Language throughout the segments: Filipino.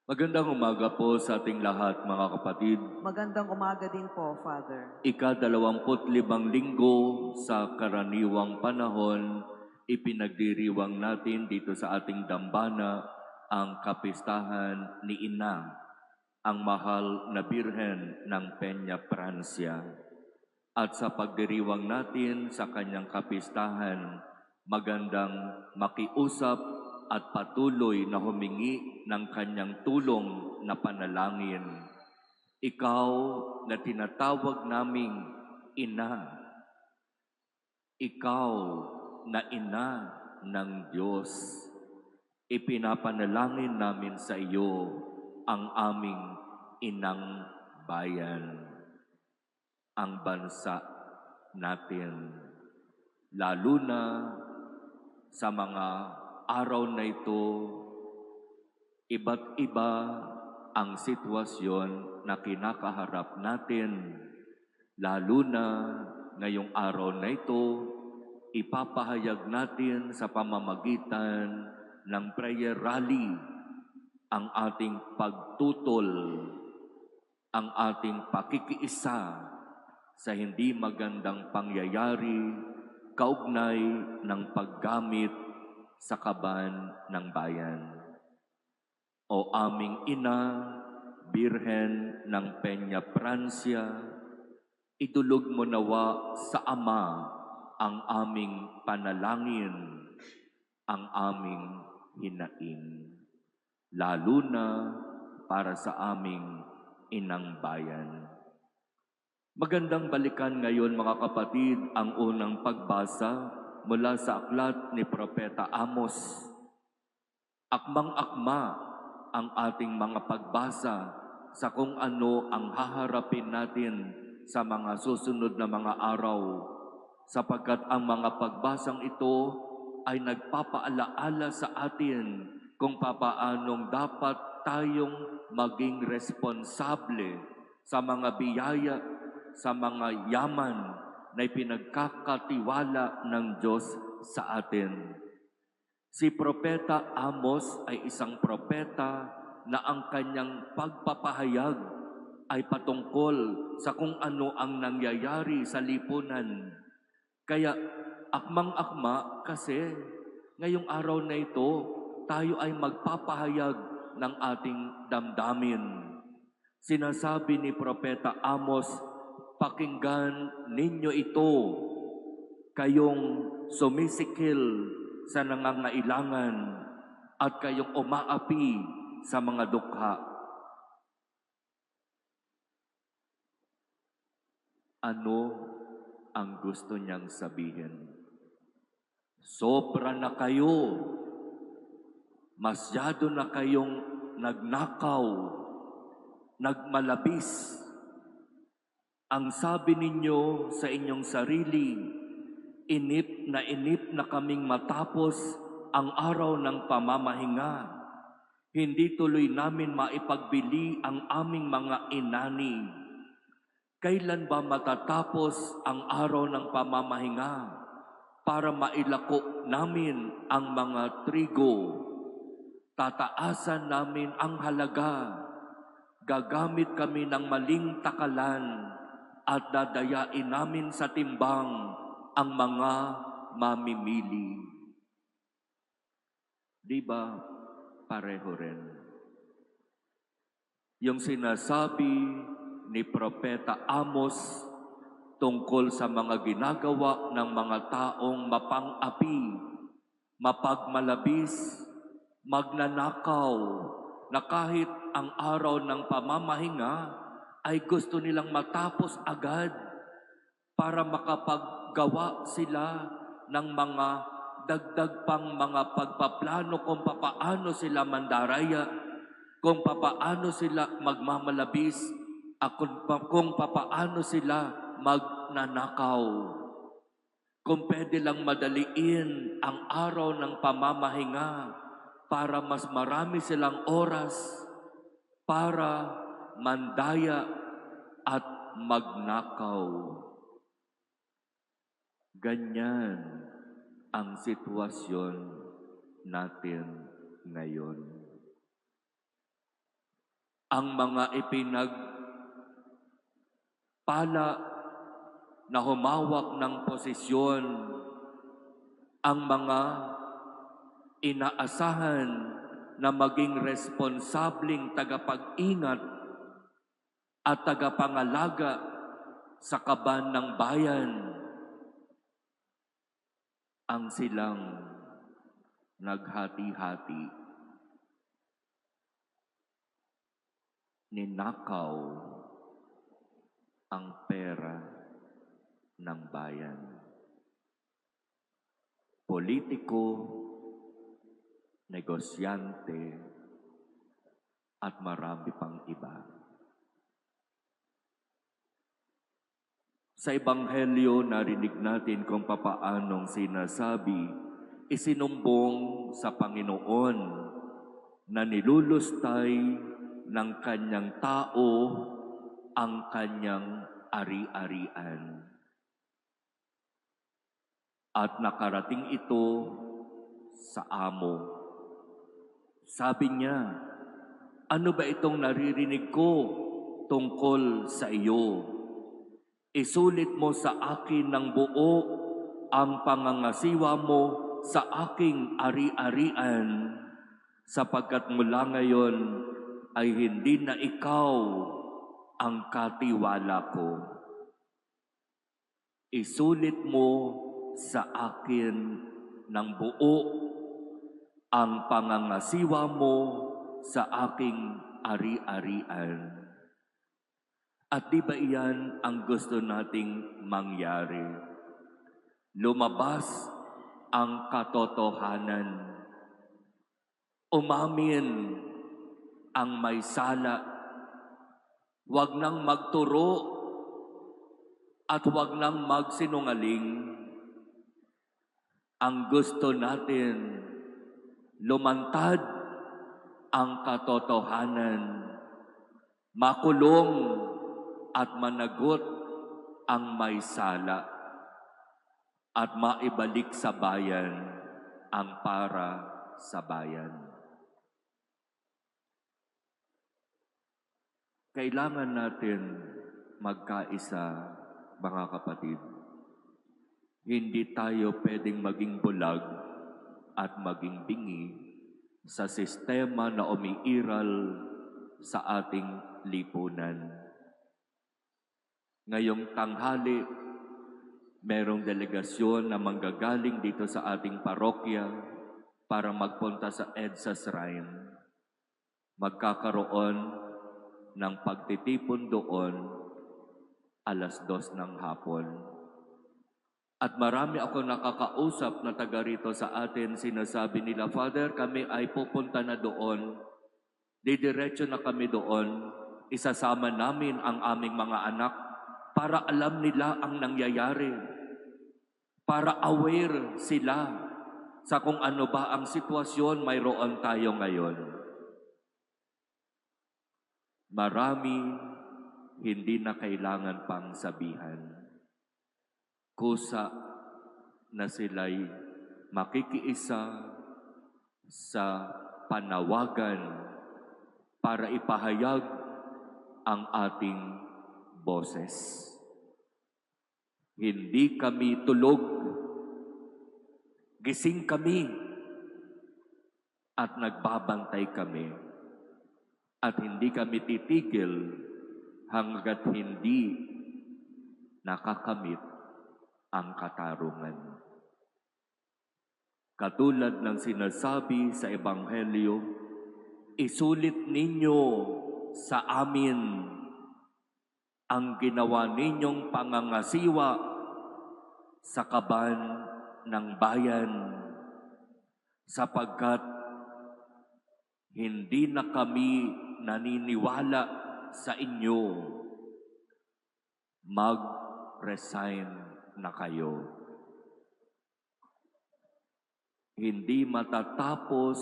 Magandang umaga po sa ating lahat, mga kapatid. Magandang umaga din po, Father. Ika-25 linggo sa karaniwang panahon, ipinagdiriwang natin dito sa ating dambana ang kapistahan ni Ina, ang mahal na Birhen ng Peña, Francia. At sa pagdiriwang natin sa kanyang kapistahan, magandang makiusap at patuloy na humingi ng kanyang tulong na panalangin. Ikaw na tinatawag naming Ina, ikaw na Ina ng Diyos, ipinapanalangin namin sa iyo ang aming inang bayan, ang bansa natin, lalo na sa mga araw na ito. Iba't iba ang sitwasyon na kinakaharap natin, lalo na ngayong araw na ito. Ipapahayag natin sa pamamagitan ng prayer rally ang ating pagtutol, ang ating pakikiisa sa hindi magandang pangyayari kaugnay ng paggamit sa kaban ng bayan. O aming Ina, Birhen ng Peña, Francia, idulog mo nawa sa Ama ang aming panalangin, ang aming hinaing, lalo na para sa aming inang bayan. Magandang balikan ngayon, mga kapatid, ang unang pagbasa mula sa aklat ni Propeta Amos. Akmang-akma ang ating mga pagbasa sa kung ano ang haharapin natin sa mga susunod na mga araw, sapagkat ang mga pagbasang ito ay nagpapaalaala sa atin kung papaanong dapat tayong maging responsable sa mga biyaya, sa mga yaman na ipinagkakatiwala ng Diyos sa atin. Si Propeta Amos ay isang propeta na ang kanyang pagpapahayag ay patungkol sa kung ano ang nangyayari sa lipunan. Kaya akmang-akma kasi ngayong araw na ito, tayo ay magpapahayag ng ating damdamin. Sinasabi ni Propeta Amos, pakinggan ninyo ito, kayong sumisikil sa nangangailangan at kayong umaapi sa mga dukha. Ano ang gusto niyang sabihin? Sobra na kayo, masyado na kayong nagnakaw, nagmalabis. Ang sabi ninyo sa inyong sarili, inip na kaming matapos ang araw ng pamamahinga. Hindi tuloy namin maipagbili ang aming mga inani. Kailan ba matatapos ang araw ng pamamahinga para mailako namin ang mga trigo? Tataasan namin ang halaga. Gagamit kami ng maling takalan at dadayain namin sa timbang ang mga mamimili. Di ba pareho rin? Yung sinasabi ni Propeta Amos tungkol sa mga ginagawa ng mga taong mapang-api, mapagmalabis, magnanakaw, na kahit ang araw ng pamamahinga ay gusto nilang matapos agad para makapaggawa sila ng mga dagdag pang mga pagpaplano kung papaano sila mandaraya, kung papaano sila magmamalabis, at kung papaano sila magnanakaw. Kung pwede lang madaliin ang araw ng pamamahinga para mas marami silang oras para mandaya at magnakaw. Ganyan ang sitwasyon natin ngayon. ang mga ipinagpala na humawak ng posisyon, ang mga inaasahan na maging responsabling tagapag-ingat at tagapangalaga sa kaban ng bayan, ang silang naghati-hati, ninakaw ang pera ng bayan. Politiko, negosyante, at marami pang iba. Sa Ebanghelyo, narinig natin kung papaanong sinasabi, isinumbong sa Panginoon na nilulustay ng kanyang tao ang kanyang ari-arian. At nakarating ito sa amo. Sabi niya, ano ba itong naririnig ko tungkol sa iyo? Isulit mo sa akin ng buo ang pangangasiwa mo sa aking ari-arian, sapagkat mula ngayon ay hindi na ikaw ang katiwala ko. Isulit mo sa akin ng buo ang pangangasiwa mo sa aking ari-arian. At di ba iyan ang gusto nating mangyari? Lumabas ang katotohanan. Umamin ang may sala. Huwag nang magturo at huwag nang magsinungaling. Ang gusto natin, lumantad ang katotohanan, makulong at managot ang may sala, at maibalik sa bayan ang para sa bayan. Kailangan natin magkaisa, mga kapatid. Hindi tayo pwedeng maging bulag at maging bingi sa sistema na umiiral sa ating lipunan. Ngayong tanghali, merong delegasyon na manggagaling dito sa ating parokya para magpunta sa EDSA Shrine. Magkakaroon ng pagtitipon doon 2:00 ng hapon. At marami ako nakakausap na taga rito sa atin, sinasabi nila, Father, kami ay pupunta na doon. Didiretso na kami doon. Isasama namin ang aming mga anak para alam nila ang nangyayari. Para aware sila sa kung ano ba ang sitwasyon mayroon tayo ngayon. Marami hindi na kailangan pang sabihan. Kusa na sila'y makikiisa sa panawagan para ipahayag ang ating boses. Hindi kami tulog, gising kami at nagbabantay kami. At hindi kami titigil hanggat hindi nakakamit ang katarungan. Katulad ng sinasabi sa Ebanghelyo, isulit ninyo sa amin ang ginawa ninyong pangangasiwa sa kaban ng bayan, sapagkat hindi na kami naniniwala sa inyo. Mag-resign na kayo. Hindi matatapos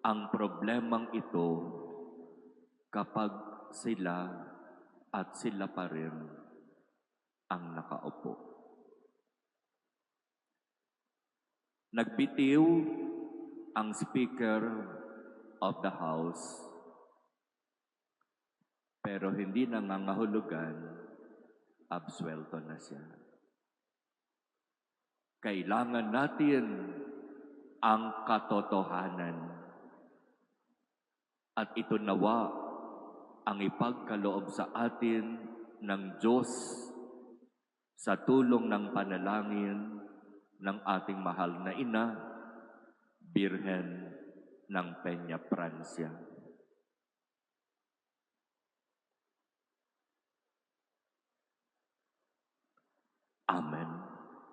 ang problemang ito kapag sila at sila pa rin ang nakaupo. Nagbitiw ang Speaker of the House pero hindi nangangahulugan, absuelto na siya. Kailangan natin ang katotohanan. At ito nawa ang ipagkaloob sa atin ng Diyos sa tulong ng panalangin ng ating mahal na ina, Birhen ng Peña Francia.